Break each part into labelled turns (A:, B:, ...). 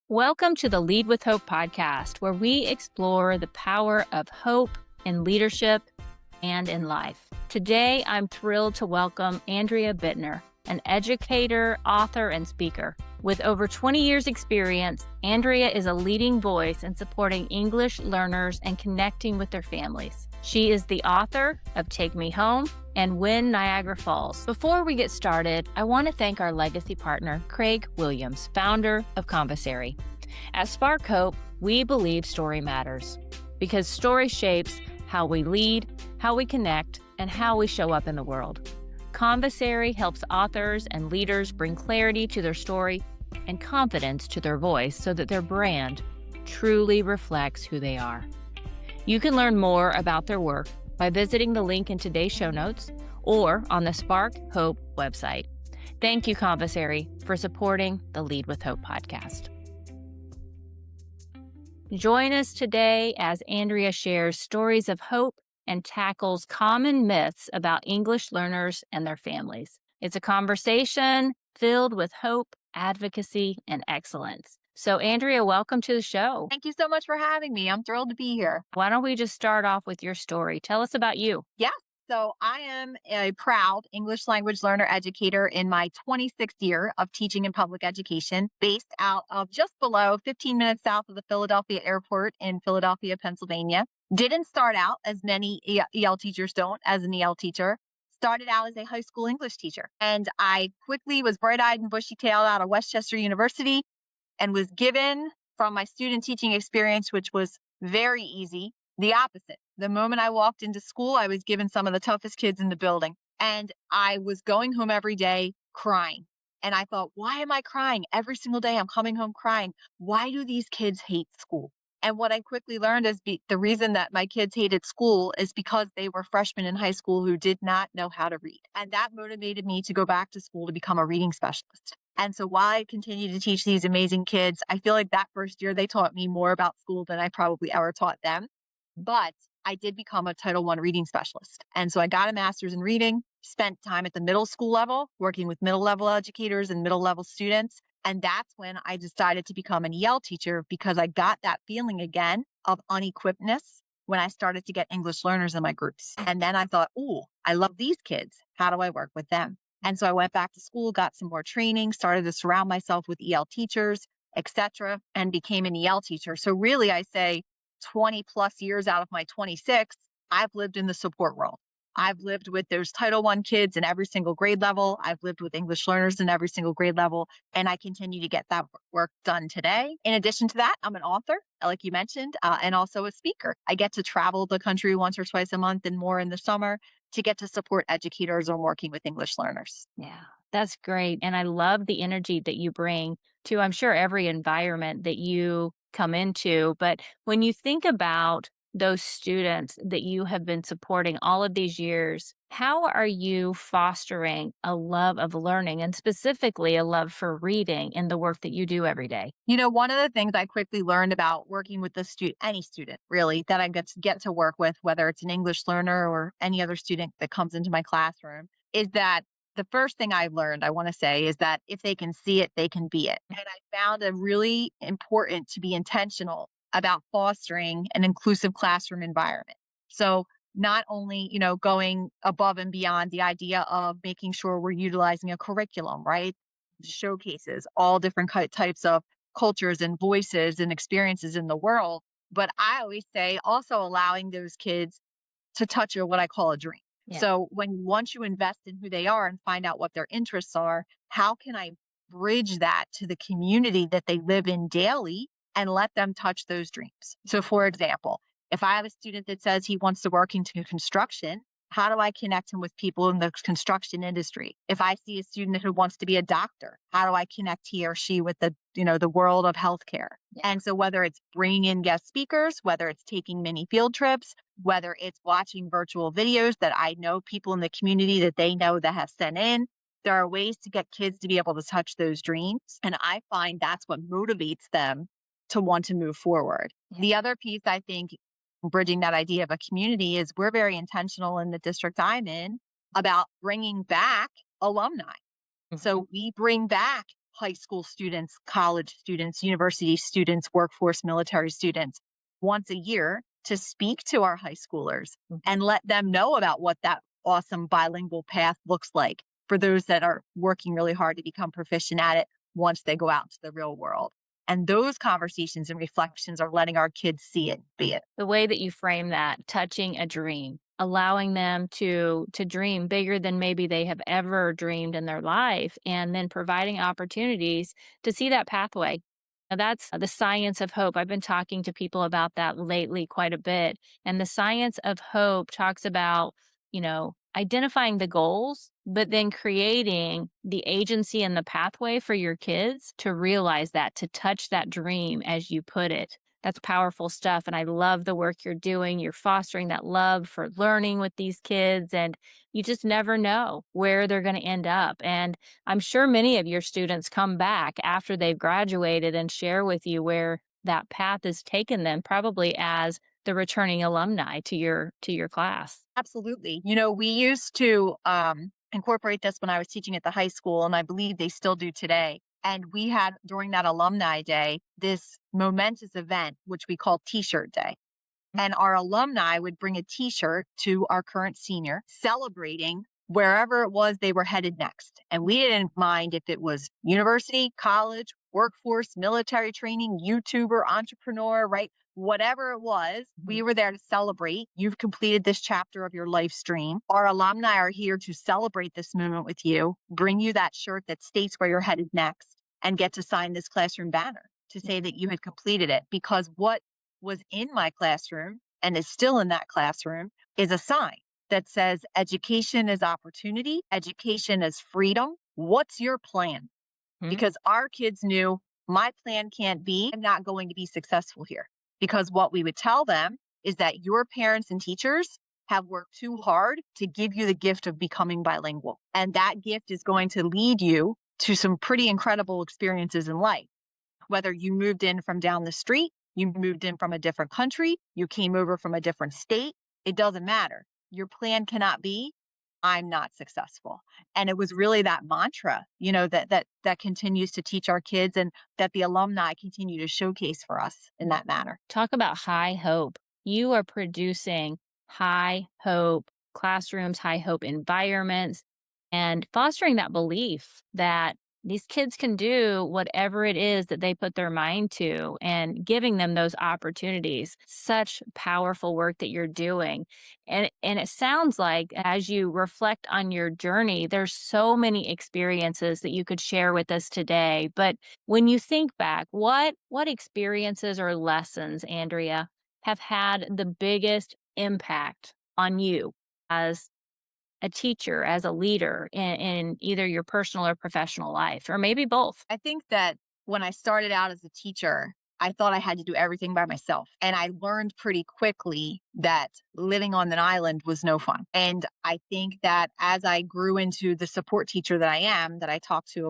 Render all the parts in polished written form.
A: Welcome to the Lead with Hope podcast, where we explore the power of hope in leadership and in life. Today, I'm thrilled to welcome Andrea Bittner, an educator, author, and speaker. With over 20 years' experience, Andrea is a leading voice in supporting English learners and connecting with their families. She is the author of Take Me Home and When Niagara Falls. Before we get started, I want to thank our legacy partner, Craig Williams, founder of Conversary. At Spark Hope, we believe story matters because story shapes how we lead, how we connect, and how we show up in the world. Conversary helps authors and leaders bring clarity to their story and confidence to their voice so that their brand truly reflects who they are. You can learn more about their work by visiting the link in today's show notes or on the Spark Hope website. Thank you, Conversary, for supporting the Lead with Hope podcast. Join us today as Andrea shares stories of hope and tackles common myths about English learners and their families. It's a conversation filled with hope, advocacy, and excellence. So, Andrea, welcome to the show.
B: Thank you so much for having me. I'm thrilled to be here.
A: Why don't we just start off with your story? Tell us about you.
B: Yeah. So I am a proud English language learner educator in my 26th year of teaching in public education, based out of just below 15 minutes south of the Philadelphia airport in Philadelphia, Pennsylvania. Didn't start out, as many EL teachers don't, as an EL teacher. Started out as a high school English teacher. And I quickly was bright-eyed and bushy-tailed out of Westchester University and was given, from my student teaching experience, which was very easy, the opposite. The moment I walked into school, I was given some of the toughest kids in the building. And I was going home every day crying. And I thought, why am I crying? Every single day I'm coming home crying. Why do these kids hate school? And what I quickly learned is the reason that my kids hated school is because they were freshmen in high school who did not know how to read. And that motivated me to go back to school to become a reading specialist. And so while I continue to teach these amazing kids, I feel like that first year they taught me more about school than I probably ever taught them. But I did become a Title I reading specialist. And so I got a master's in reading, spent time at the middle school level, working with middle level educators and middle level students. And that's when I decided to become an EL teacher, because I got that feeling again of unequippedness when I started to get English learners in my groups. And then I thought, ooh, I love these kids. How do I work with them? And so I went back to school, got some more training, started to surround myself with EL teachers, etc., and became an EL teacher. So really, I say 20 plus years out of my 26, I've lived in the support role. I've lived with those Title I kids in every single grade level. I've lived with English learners in every single grade level, and I continue to get that work done today. In addition to that, I'm an author, like you mentioned, and also a speaker. I get to travel the country once or twice a month and more in the summer to get to support educators or working with English learners.
A: Yeah, that's great. And I love the energy that you bring to, I'm sure, every environment that you come into. But when you think about those students that you have been supporting all of these years, how are you fostering a love of learning and specifically a love for reading in the work that you do every day?
B: You know, one of the things I quickly learned about working with any student really that I get to work with, whether it's an English learner or any other student that comes into my classroom, is that the first thing I've learned, I want to say, is that if they can see it, they can be it. And I found it really important to be intentional about fostering an inclusive classroom environment. So not only, going above and beyond the idea of making sure we're utilizing a curriculum, right? Showcases all different types of cultures and voices and experiences in the world. But I always say also allowing those kids to touch what I call a dream.
A: Yeah.
B: So once you invest in who they are and find out what their interests are, how can I bridge that to the community that they live in daily and let them touch those dreams? So for example, if I have a student that says he wants to work into construction, how do I connect him with people in the construction industry? If I see a student who wants to be a doctor, how do I connect he or she with the world of healthcare? Yeah. And so whether it's bringing in guest speakers, whether it's taking mini field trips, whether it's watching virtual videos that I know people in the community that they know that have sent in, there are ways to get kids to be able to touch those dreams. And I find that's what motivates them to want to move forward. Yeah. The other piece, I think, bridging that idea of a community, is we're very intentional in the district I'm in about bringing back alumni. Mm-hmm. So we bring back high school students, college students, university students, workforce, military students once a year to speak to our high schoolers and let them know about what that awesome bilingual path looks like for those that are working really hard to become proficient at it once they go out into the real world. And those conversations and reflections are letting our kids see it, be it.
A: The way that you frame that, touching a dream, allowing them to dream bigger than maybe they have ever dreamed in their life, and then providing opportunities to see that pathway. Now, that's the science of hope. I've been talking to people about that lately quite a bit. And the science of hope talks about, identifying the goals, but then creating the agency and the pathway for your kids to realize that, to touch that dream, as you put it. That's powerful stuff. And I love the work you're doing. You're fostering that love for learning with these kids, and you just never know where they're going to end up. And I'm sure many of your students come back after they've graduated and share with you where that path has taken them, probably as the returning alumni to your class.
B: Absolutely. We used to incorporate this when I was teaching at the high school, and I believe they still do today. And we had during that alumni day this momentous event, which we call T shirt day. And our alumni would bring a t shirt to our current senior celebrating wherever it was they were headed next. And we didn't mind if it was university, college, workforce, military training, YouTuber, entrepreneur, right? Whatever it was, we were there to celebrate. You've completed this chapter of your life stream. Our alumni are here to celebrate this moment with you, bring you that shirt that states where you're headed next, and get to sign this classroom banner to say that you had completed it. Because what was in my classroom and is still in that classroom is a sign that says education is opportunity, education is freedom. What's your plan?
A: Mhm.
B: Because our kids knew my plan can't be, I'm not going to be successful here. Because what we would tell them is that your parents and teachers have worked too hard to give you the gift of becoming bilingual. And that gift is going to lead you to some pretty incredible experiences in life. Whether you moved in from down the street, you moved in from a different country, you came over from a different state, it doesn't matter. Your plan cannot be, I'm not successful. And it was really that mantra, that continues to teach our kids and that the alumni continue to showcase for us in that manner.
A: Talk about high hope. You are producing high hope classrooms, high hope environments, and fostering that belief that these kids can do whatever it is that they put their mind to, and giving them those opportunities. Such powerful work that you're doing. And it sounds like, as you reflect on your journey, there's so many experiences that you could share with us today. But when you think back, what experiences or lessons, Andrea, have had the biggest impact on you as a teacher, as a leader in either your personal or professional life, or maybe both?
B: I think that when I started out as a teacher, I thought I had to do everything by myself. And I learned pretty quickly that living on an island was no fun. And I think that as I grew into the support teacher that I am, that I talked to you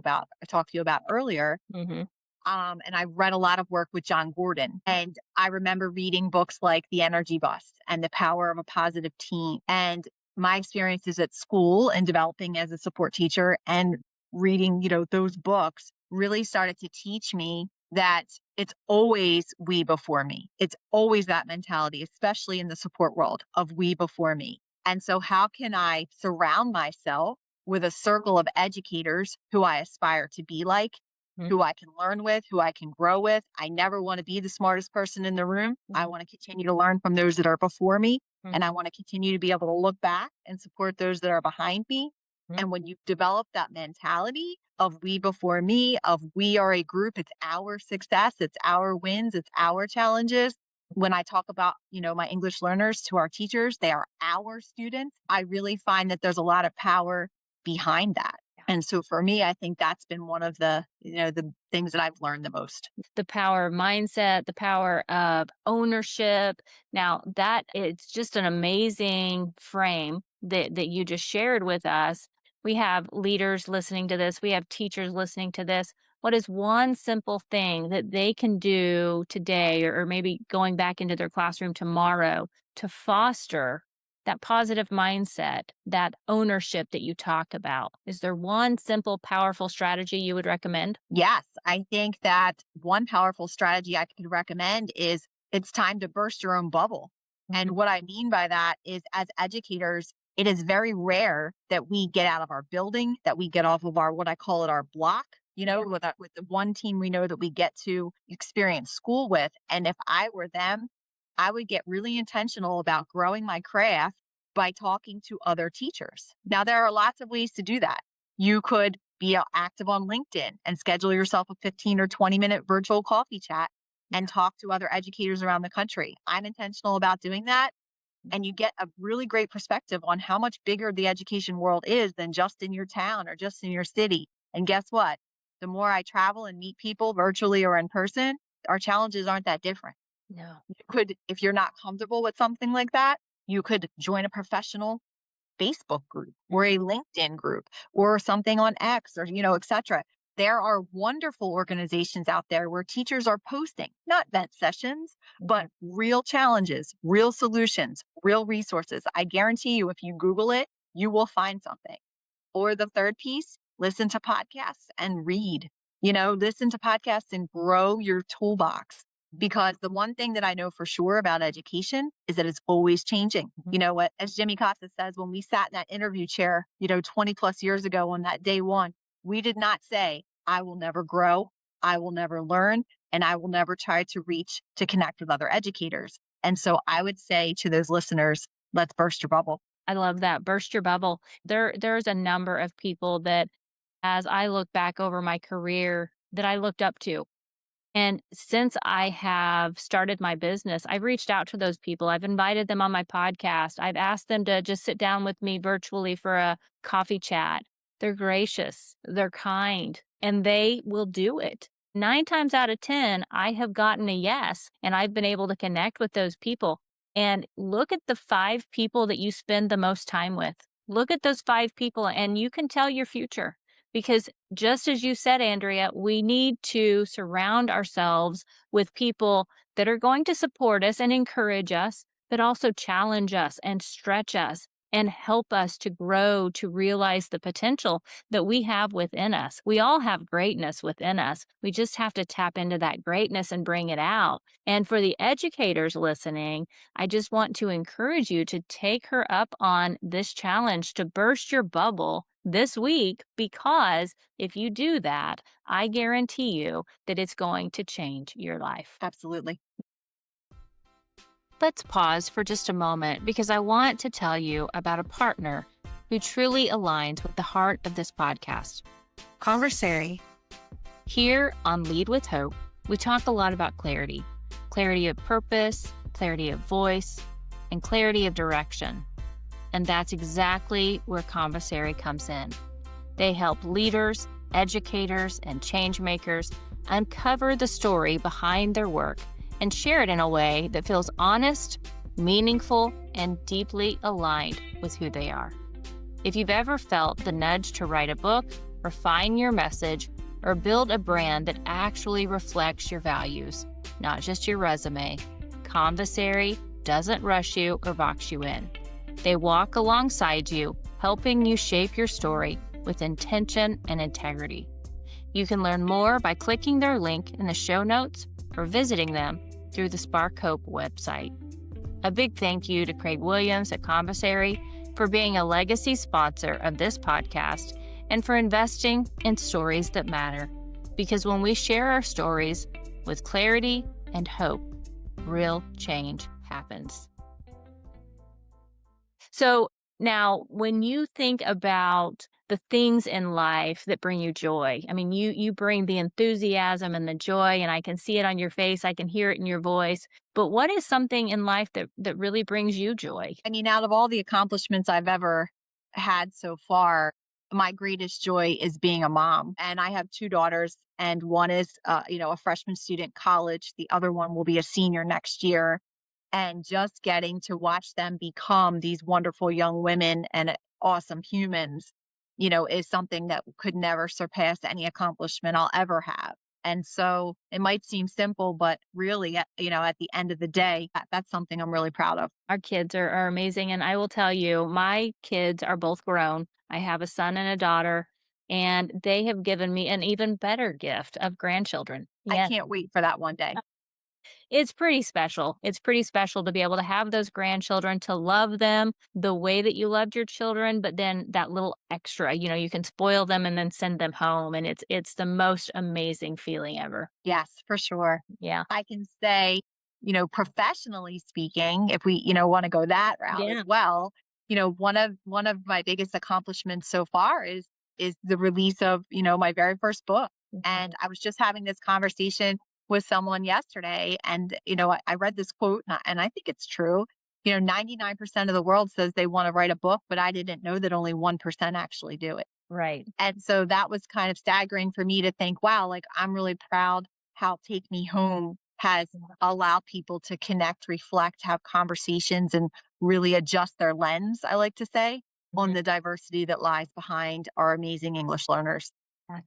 B: about earlier,
A: Hmm.
B: and I read a lot of work with John Gordon. And I remember reading books like The Energy Bus and The Power of a Positive Team. And my experiences at school and developing as a support teacher and reading, those books really started to teach me that it's always we before me. It's always that mentality, especially in the support world of we before me. And so, how can I surround myself with a circle of educators who I aspire to be like, who I can learn with, who I can grow with? I never want to be the smartest person in the room. I want to continue to learn from those that are before me. And I want to continue to be able to look back and support those that are behind me. And when you develop that mentality of we before me, of we are a group, it's our success, it's our wins, it's our challenges. When I talk about, my English learners to our teachers, they are our students. I really find that there's a lot of power behind that. And so for me, I think that's been one of the things that I've learned the most.
A: The power of mindset, the power of ownership. Now, that it's just an amazing frame that you just shared with us. We have leaders listening to this, we have teachers listening to this. What is one simple thing that they can do today, or maybe going back into their classroom tomorrow, to foster that positive mindset, that ownership that you talk about? Is there one simple, powerful strategy you would recommend?
B: Yes, I think that one powerful strategy I could recommend is it's time to burst your own bubble. And what I mean by that is, as educators, it is very rare that we get out of our building, that we get off of our, what I call it, our block, with the one team we know that we get to experience school with. And if I were them, I would get really intentional about growing my craft by talking to other teachers. Now, there are lots of ways to do that. You could be active on LinkedIn and schedule yourself a 15 or 20-minute virtual coffee chat and talk to other educators around the country. I'm intentional about doing that. And you get a really great perspective on how much bigger the education world is than just in your town or just in your city. And guess what? The more I travel and meet people virtually or in person, our challenges aren't that different.
A: No.
B: You could, if you're not comfortable with something like that, you could join a professional Facebook group or a LinkedIn group or something on X or, et cetera. There are wonderful organizations out there where teachers are posting, not vent sessions, but real challenges, real solutions, real resources. I guarantee you, if you Google it, you will find something. Or the third piece, listen to podcasts and read. Listen to podcasts and grow your toolbox. Because the one thing that I know for sure about education is that it's always changing. You know what, as Jimmy Costa says, when we sat in that interview chair, 20 plus years ago on that day one, we did not say, I will never grow, I will never learn, and I will never try to reach to connect with other educators. And so I would say to those listeners, let's burst your bubble.
A: I love that. Burst your bubble. There's a number of people that, as I look back over my career, that I looked up to. And since I have started my business, I've reached out to those people. I've invited them on my podcast. I've asked them to just sit down with me virtually for a coffee chat. They're gracious, they're kind, and they will do it. 9 times out of 10, I have gotten a yes, and I've been able to connect with those people. And look at the 5 people that you spend the most time with. Look at those 5 people, and you can tell your future. Because just as you said, Andrea, we need to surround ourselves with people that are going to support us and encourage us, but also challenge us and stretch us and help us to grow, to realize the potential that we have within us. We all have greatness within us. We just have to tap into that greatness and bring it out. And for the educators listening, I just want to encourage you to take her up on this challenge to burst your bubble this week, because if you do that, I guarantee you that it's going to change your life.
B: Absolutely.
A: Let's pause for just a moment because I want to tell you about a partner who truly aligns with the heart of this podcast.
C: Conversary.
A: Here on Lead with Hope, we talk a lot about clarity of purpose, clarity of voice, and clarity of direction. And that's exactly where Conversary comes in. They help leaders, educators, and change makers uncover the story behind their work and share it in a way that feels honest, meaningful, and deeply aligned with who they are. If you've ever felt the nudge to write a book, refine your message, or build a brand that actually reflects your values, not just your resume, Conversary doesn't rush you or box you in. They walk alongside you, helping you shape your story with intention and integrity. You can learn more by clicking their link in the show notes or visiting them through the Spark Hope website. A big thank you to Craig Williams at Conversary for being a legacy sponsor of this podcast and for investing in stories that matter. Because when we share our stories with clarity and hope, real change happens. So now, when you think about the things in life that bring you joy, I mean, you bring the enthusiasm and the joy, and I can see it on your face. I can hear it in your voice. But what is something in life that really brings you joy?
B: I mean, out of all the accomplishments I've ever had so far, my greatest joy is being a mom. And I have 2 daughters, and one is, a freshman student in college. The other one will be a senior next year. And just getting to watch them become these wonderful young women and awesome humans, is something that could never surpass any accomplishment I'll ever have. And so it might seem simple, but really, at the end of the day, that's something I'm really proud of.
A: Our kids are amazing. And I will tell you, my kids are both grown. I have a son and a daughter, and they have given me an even better gift of grandchildren.
B: I
A: Yeah.
B: can't wait for that one day.
A: It's pretty special. It's pretty special to be able to have those grandchildren, to love them the way that you loved your children, but then that little extra, you can spoil them and then send them home, and it's the most amazing feeling ever.
B: Yes, for sure.
A: Yeah.
B: I can say, professionally speaking, if we, want to go that route as
A: Yeah.
B: well, one of my biggest accomplishments so far is the release of, my very first book. And
A: Mhm.
B: I was just having this conversation with someone yesterday, and I read this quote, and I think it's true. 99% of the world says they want to write a book, but I didn't know that only 1% actually do it.
A: Right.
B: And so that was kind of staggering for me to think, wow, like I'm really proud how Take Me Home has allowed people to connect, reflect, have conversations, and really adjust their lens, I like to say, on
A: Mhm.
B: the diversity that lies behind our amazing English learners.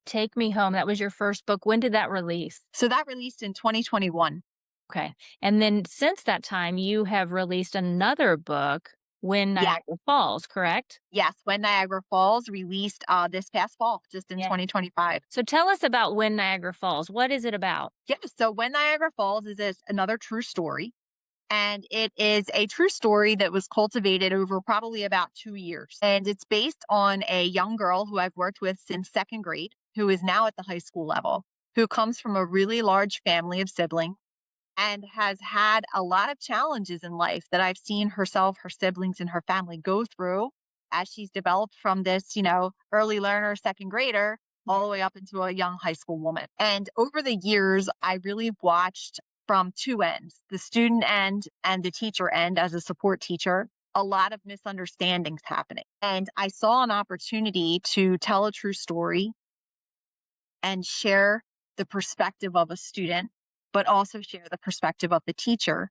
A: Take Me Home, that was your first book. When did that release?
B: So that released in 2021.
A: Okay. And then since that time, you have released another book, When
B: Yeah.
A: Niagara Falls, correct?
B: Yes. When Niagara Falls released this past fall, just in
A: Yeah.
B: 2025.
A: So tell us about When Niagara Falls. What is it about?
B: Yeah. So When Niagara Falls is another true story. And it is a true story that was cultivated over probably about 2 years. And it's based on a young girl who I've worked with since second grade, who is now at the high school level, who comes from a really large family of siblings and has had a lot of challenges in life that I've seen herself, her siblings, and her family go through as she's developed from this, early learner, second grader, all the way up into a young high school woman. And over the years, I really watched from two ends, the student end and the teacher end as a support teacher, a lot of misunderstandings happening. And I saw an opportunity to tell a true story and share the perspective of a student, but also share the perspective of the teacher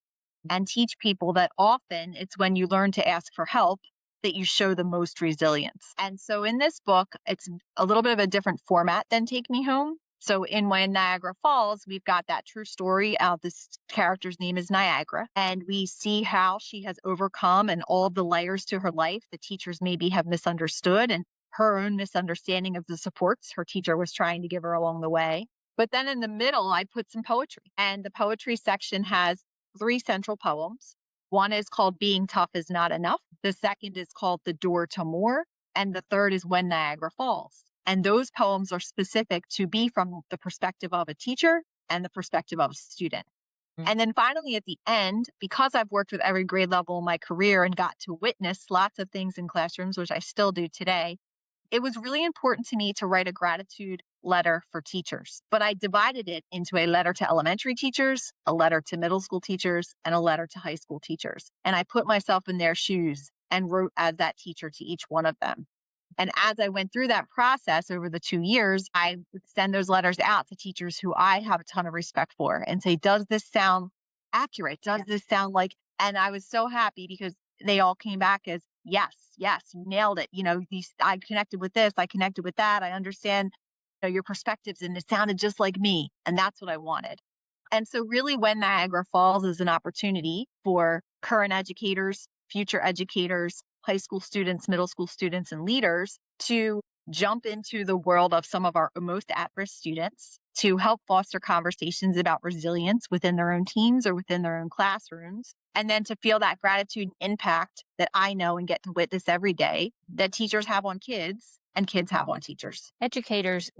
B: and teach people that often it's when you learn to ask for help that you show the most resilience. And so in this book, it's a little bit of a different format than Take Me Home. So in When Niagara Falls, we've got that true story. This character's name is Niagara, and we see how she has overcome and all of the layers to her life the teachers maybe have misunderstood, and her own misunderstanding of the supports her teacher was trying to give her along the way. But then in the middle, I put some poetry, and the poetry section has three central poems. One is called Being Tough is Not Enough. The second is called The Door to More. And the third is When Niagara Falls. And those poems are specific to be from the perspective of a teacher and the perspective of a student.
A: Mm.
B: And then finally, at the end, because I've worked with every grade level in my career and got to witness lots of things in classrooms, which I still do today, it was really important to me to write a gratitude letter for teachers. But I divided it into a letter to elementary teachers, a letter to middle school teachers, and a letter to high school teachers. And I put myself in their shoes and wrote as that teacher to each one of them. And as I went through that process over the 2 years, I would send those letters out to teachers who I have a ton of respect for and say, does this sound accurate? Does this sound like, and I was so happy because they all came back as, yes, yes, you nailed it. I connected with this, I connected with that. I understand, your perspectives, and it sounded just like me. And that's what I wanted. And so, really, When Niagara Falls is an opportunity for current educators, future educators, high school students, middle school students, and leaders to jump into the world of some of our most at risk students to help foster conversations about resilience within their own teams or within their own classrooms. And then to feel that gratitude impact that I know and get to witness every day that teachers have on kids and kids have on teachers.
A: Educators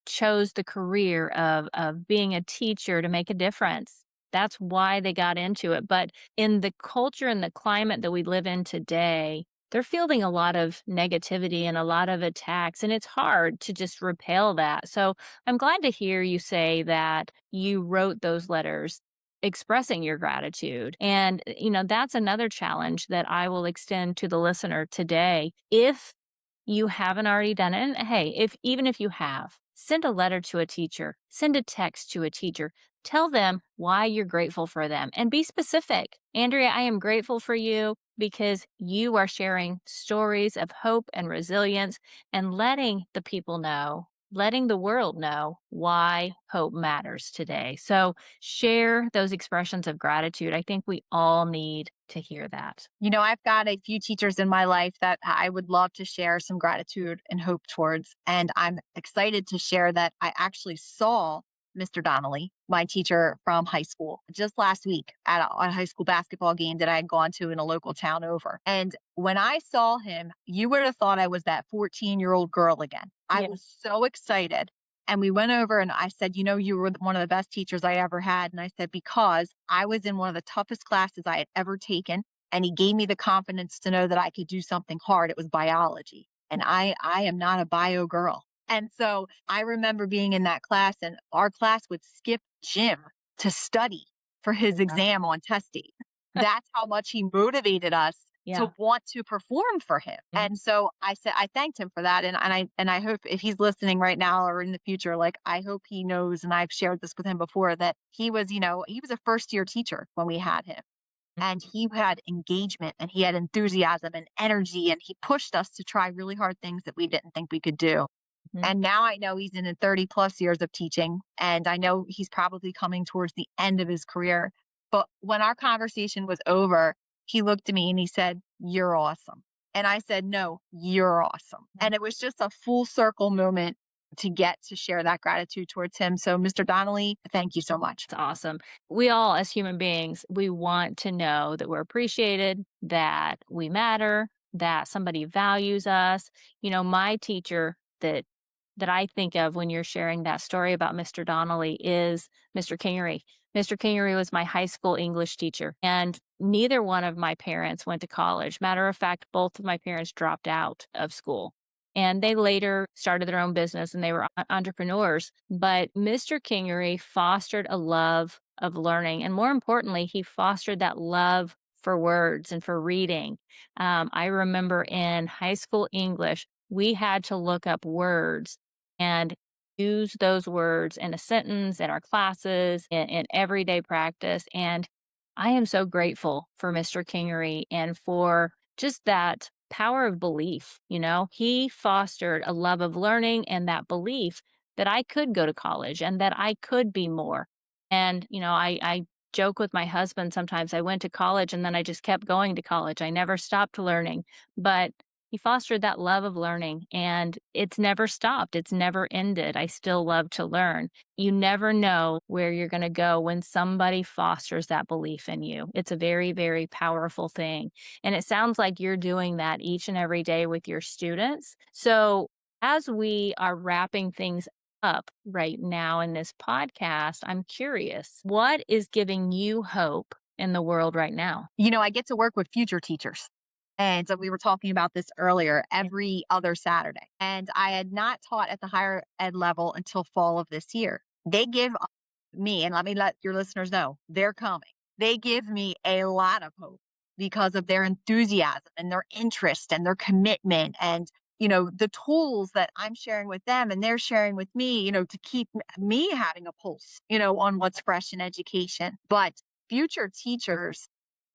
A: chose the career of being a teacher to make a difference. That's why they got into it. But in the culture and the climate that we live in today, they're fielding a lot of negativity and a lot of attacks, and it's hard to just repel that. So I'm glad to hear you say that you wrote those letters expressing your gratitude. And, that's another challenge that I will extend to the listener today. If you haven't already done it, and hey, even if you have, send a letter to a teacher, send a text to a teacher, tell them why you're grateful for them, and be specific. Andrea, I am grateful for you because you are sharing stories of hope and resilience and letting the people know letting the world know why hope matters today. So share those expressions of gratitude. I think we all need to hear that.
B: I've got a few teachers in my life that I would love to share some gratitude and hope towards. And I'm excited to share that I actually saw Mr. Donnelly, my teacher from high school, just last week at a high school basketball game that I had gone to in a local town over. And when I saw him, you would have thought I was that 14-year-old girl again. I
A: Yeah.
B: was so excited. And we went over and I said, you were one of the best teachers I ever had. And I said, because I was in one of the toughest classes I had ever taken. And he gave me the confidence to know that I could do something hard. It was biology. And I am not a bio girl. And so I remember being in that class, and our class would skip gym to study for his exam on test day. That's how much he motivated us
A: Yeah.
B: to want to perform for him.
A: Mhm.
B: And so I said I thanked him for that. And I hope if he's listening right now or in the future, like I hope he knows, and I've shared this with him before, that he was a first year teacher when we had him, and he had engagement and he had enthusiasm and energy, and he pushed us to try really hard things that we didn't think we could do.
A: Mhm.
B: And now I know he's in 30 plus years of teaching, and I know he's probably coming towards the end of his career. But when our conversation was over, he looked at me and he said, "You're awesome." And I said, "No, you're awesome." And it was just a full circle moment to get to share that gratitude towards him. So, Mr. Donnelly, thank you so much.
A: It's awesome. We all, as human beings, we want to know that we're appreciated, that we matter, that somebody values us. My teacher that I think of when you're sharing that story about Mr. Donnelly is Mr. Kingery. Mr. Kingery was my high school English teacher, and neither one of my parents went to college. Matter of fact, both of my parents dropped out of school. And they later started their own business and they were entrepreneurs. But Mr. Kingery fostered a love of learning. And more importantly, he fostered that love for words and for reading. I remember in high school English, we had to look up words and use those words in a sentence in our classes, in everyday practice. And I am so grateful for Mr. Kingery and for just that power of belief. He fostered a love of learning and that belief that I could go to college and that I could be more. And, I joke with my husband sometimes. I went to college and then I just kept going to college. I never stopped learning. But he fostered that love of learning and it's never stopped. It's never ended. I still love to learn. You never know where you're going to go when somebody fosters that belief in you. It's a very, very powerful thing. And it sounds like you're doing that each and every day with your students. So, as we are wrapping things up right now in this podcast, I'm curious, what is giving you hope in the world right now?
B: I get to work with future teachers. And so we were talking about this earlier every other Saturday. And I had not taught at the higher ed level until fall of this year. They give me, and let me let your listeners know, they're coming. They give me a lot of hope because of their enthusiasm and their interest and their commitment, and the tools that I'm sharing with them and they're sharing with me, to keep me having a pulse, on what's fresh in education. But future teachers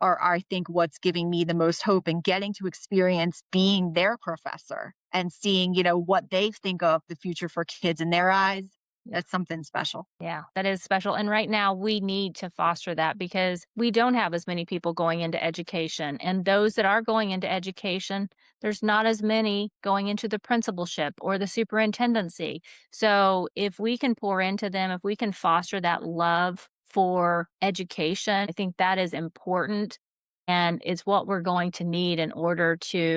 B: are, I think, what's giving me the most hope, and getting to experience being their professor and seeing, what they think of the future for kids in their eyes. That's something special.
A: Yeah, that is special. And right now, we need to foster that because we don't have as many people going into education. And those that are going into education, there's not as many going into the principalship or the superintendency. So if we can pour into them, if we can foster that love for education, I think that is important. And it's what we're going to need in order to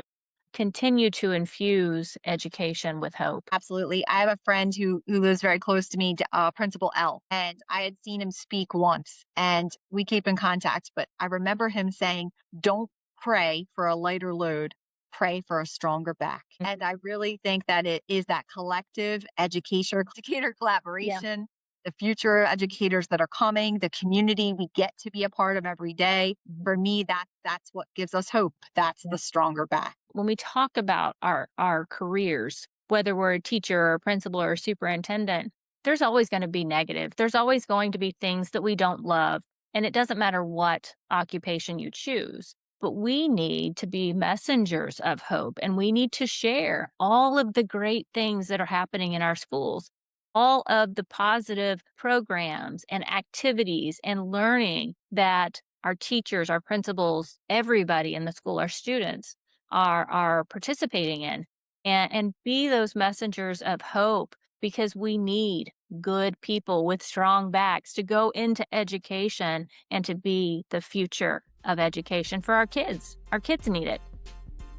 A: continue to infuse education with hope.
B: Absolutely. I have a friend who lives very close to me, Principal L, and I had seen him speak once, and we keep in contact. But I remember him saying, "Don't pray for a lighter load, pray for a stronger back." And I really think that it is that collective educator
A: Yeah.
B: collaboration, the future educators that are coming, the community we get to be a part of every day.
A: Mhm.
B: For me, that's what gives us hope. That's the stronger back.
A: When we talk about our careers, whether we're a teacher or a principal or a superintendent, there's always going to be negative. There's always going to be things that we don't love. And it doesn't matter what occupation you choose. but we need to be messengers of hope, and we need to share all of the great things that are happening in our schools, all of the positive programs and activities and learning that our teachers, our principals, everybody in the school, our students are participating in, and be those messengers of hope, because we need good people with strong backs to go into education and to be the future of education for our kids. Our kids need it.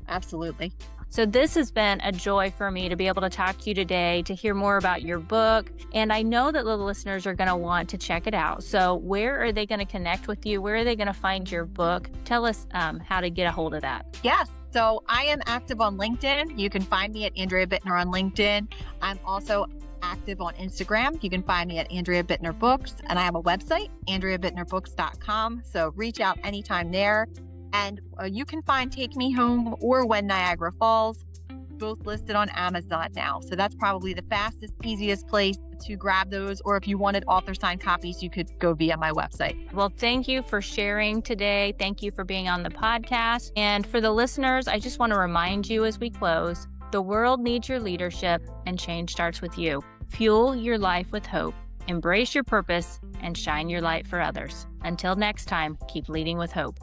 B: Absolutely.
A: So this has been a joy for me to be able to talk to you today, to hear more about your book. And I know that the listeners are going to want to check it out. So where are they going to connect with you? Where are they going to find your book? Tell us how to get a hold of that.
B: Yes. So I am active on LinkedIn. You can find me at Andrea Bittner on LinkedIn. I'm also active on Instagram. You can find me at Andrea Bittner Books. And I have a website, andreabittnerbooks.com. So reach out anytime there. And you can find Take Me Home or When Niagara Falls, both listed on Amazon now. So that's probably the fastest, easiest place to grab those. Or if you wanted author signed copies, you could go via my website.
A: Well, thank you for sharing today. Thank you for being on the podcast. And for the listeners, I just want to remind you as we close, the world needs your leadership, and change starts with you. Fuel your life with hope, embrace your purpose, and shine your light for others. Until next time, keep leading with hope.